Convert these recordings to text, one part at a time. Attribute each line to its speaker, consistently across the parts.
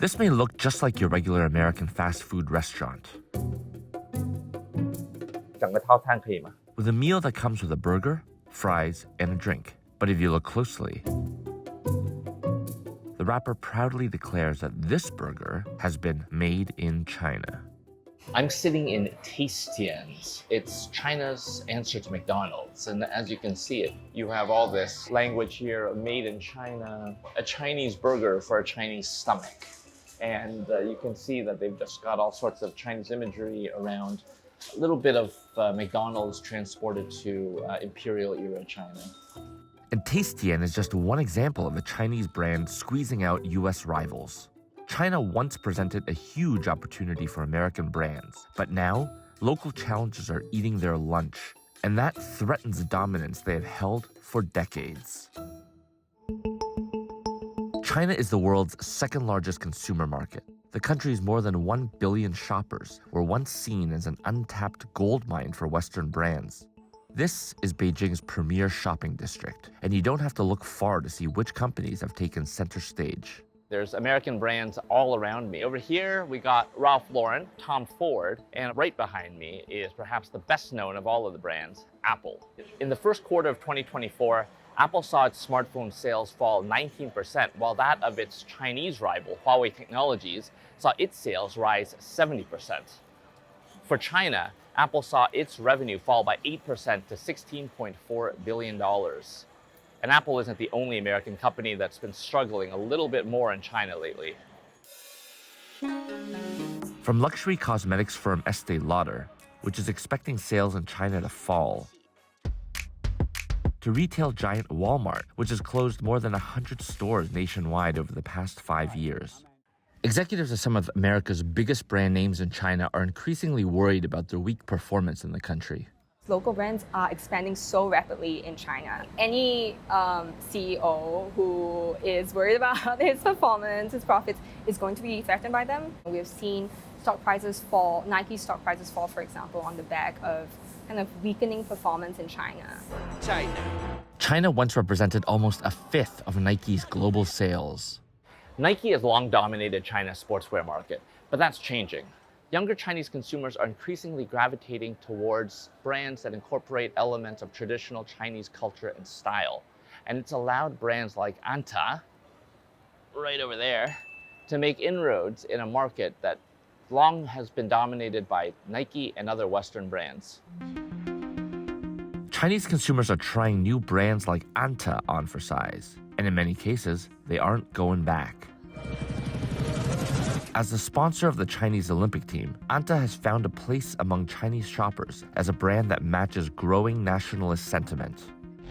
Speaker 1: This may look just like your regular American fast food restaurant,
Speaker 2: 整个套餐可以吗？
Speaker 1: with a meal that comes with a burger, fries, and a drink. But if you look closely, the wrapper proudly declares that this burger has been made in China.
Speaker 2: I'm sitting in Tastian's. It's China's answer to McDonald's. And as you can see it, you have all this language here, made in China, a Chinese burger for a Chinese stomach. And you can see that they've just got all sorts of Chinese imagery around, a little bit of McDonald's transported to imperial era China.
Speaker 1: And Tastian is just one example of a Chinese brand squeezing out US rivals. China once presented a huge opportunity for American brands, but now local challengers are eating their lunch, and that threatens the dominance they have held for decades. China is the world's second largest consumer market. The country's more than 1 billion shoppers were once seen as an untapped gold mine for Western brands. This is Beijing's premier shopping district, and you don't have to look far to see which companies have taken center stage.
Speaker 2: There's American brands all around me. Over here, we got Ralph Lauren, Tom Ford, and right behind me is perhaps the best known of all of the brands, Apple. In the first quarter of 2024, Apple saw its smartphone sales fall 19%, while that of its Chinese rival, Huawei Technologies, saw its sales rise 70%. For China, Apple saw its revenue fall by 8% to $16.4 billion. And Apple isn't the only American company that's been struggling a little bit more in China lately.
Speaker 1: From luxury cosmetics firm Estee Lauder, which is expecting sales in China to fall, to retail giant Walmart, which has closed more than 100 stores nationwide over the past 5 years. Executives of some of America's biggest brand names in China are increasingly worried about their weak performance in the country.
Speaker 3: Local brands are expanding so rapidly in China. Any CEO who is worried about his performance, his profits, is going to be threatened by them. We have seen stock prices fall, Nike stock prices fall, for example, on the back of kind of weakening performance in China.
Speaker 1: China once represented almost a fifth of Nike's global sales.
Speaker 2: Nike has long dominated China's sportswear market, but that's changing. Younger Chinese consumers are increasingly gravitating towards brands that incorporate elements of traditional Chinese culture and style. And it's allowed brands like Anta, right over there, to make inroads in a market that long has been dominated by Nike and other Western brands.
Speaker 1: Chinese consumers are trying new brands like Anta on for size, and in many cases, they aren't going back. As the sponsor of the Chinese Olympic team, Anta has found a place among Chinese shoppers as a brand that matches growing nationalist sentiment.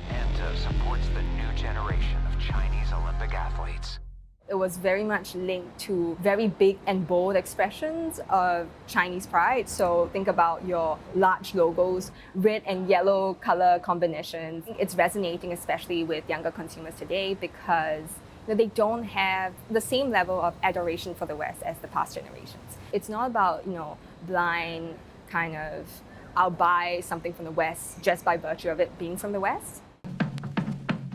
Speaker 4: Anta supports the new generation of Chinese Olympic athletes.
Speaker 3: It was very much linked to very big and bold expressions of Chinese pride. So think about your large logos, red and yellow color combinations. It's resonating especially with younger consumers today because they don't have the same level of adoration for the West as the past generations. It's not about, blind kind of, I'll buy something from the West just by virtue of it being from the West.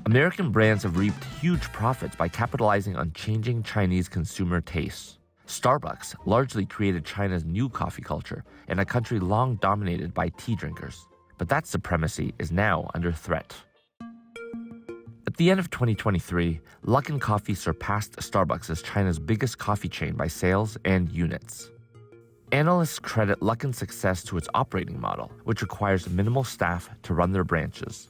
Speaker 1: American brands have reaped huge profits by capitalizing on changing Chinese consumer tastes. Starbucks largely created China's new coffee culture in a country long dominated by tea drinkers. But that supremacy is now under threat. At the end of 2023, Luckin Coffee surpassed Starbucks as China's biggest coffee chain by sales and units. Analysts credit Luckin's success to its operating model, which requires minimal staff to run their branches.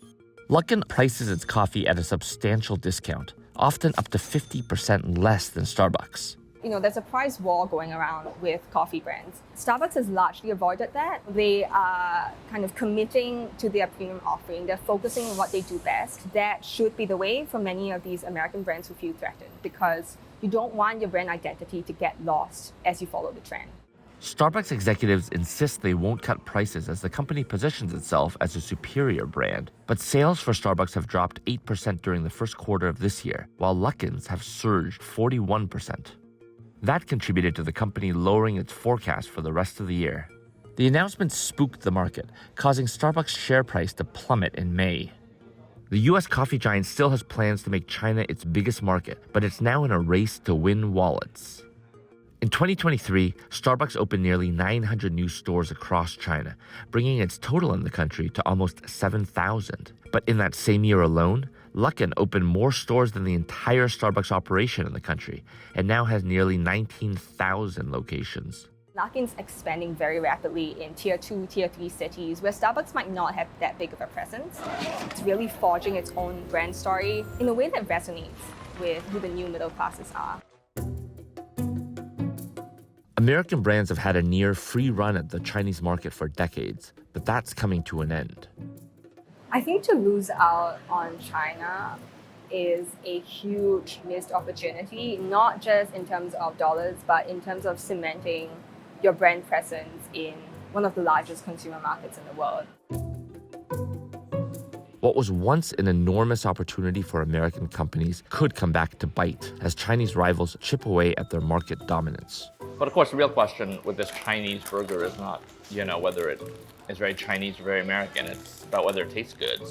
Speaker 1: Luckin prices its coffee at a substantial discount, often up to 50% less than Starbucks.
Speaker 3: There's a price war going around with coffee brands. Starbucks has largely avoided that. They are kind of committing to their premium offering. They're focusing on what they do best. That should be the way for many of these American brands who feel threatened because you don't want your brand identity to get lost as you follow the trend.
Speaker 1: Starbucks executives insist they won't cut prices as the company positions itself as a superior brand. But sales for Starbucks have dropped 8% during the first quarter of this year, while Luckin's have surged 41%. That contributed to the company lowering its forecast for the rest of the year. The announcement spooked the market, causing Starbucks' share price to plummet in May. The US coffee giant still has plans to make China its biggest market, but it's now in a race to win wallets. In 2023, Starbucks opened nearly 900 new stores across China, bringing its total in the country to almost 7,000. But in that same year alone, Luckin opened more stores than the entire Starbucks operation in the country, and now has nearly 19,000 locations.
Speaker 3: Luckin's expanding very rapidly in tier 2, tier 3 cities where Starbucks might not have that big of a presence. It's really forging its own brand story in a way that resonates with who the new middle classes are.
Speaker 1: American brands have had a near free run at the Chinese market for decades, but that's coming to an end.
Speaker 3: I think to lose out on China is a huge missed opportunity, not just in terms of dollars, but in terms of cementing your brand presence in one of the largest consumer markets in the world.
Speaker 1: What was once an enormous opportunity for American companies could come back to bite as Chinese rivals chip away at their market dominance.
Speaker 2: But of course, the real question with this Chinese burger is not, whether it is very Chinese or very American. It's about whether it tastes good.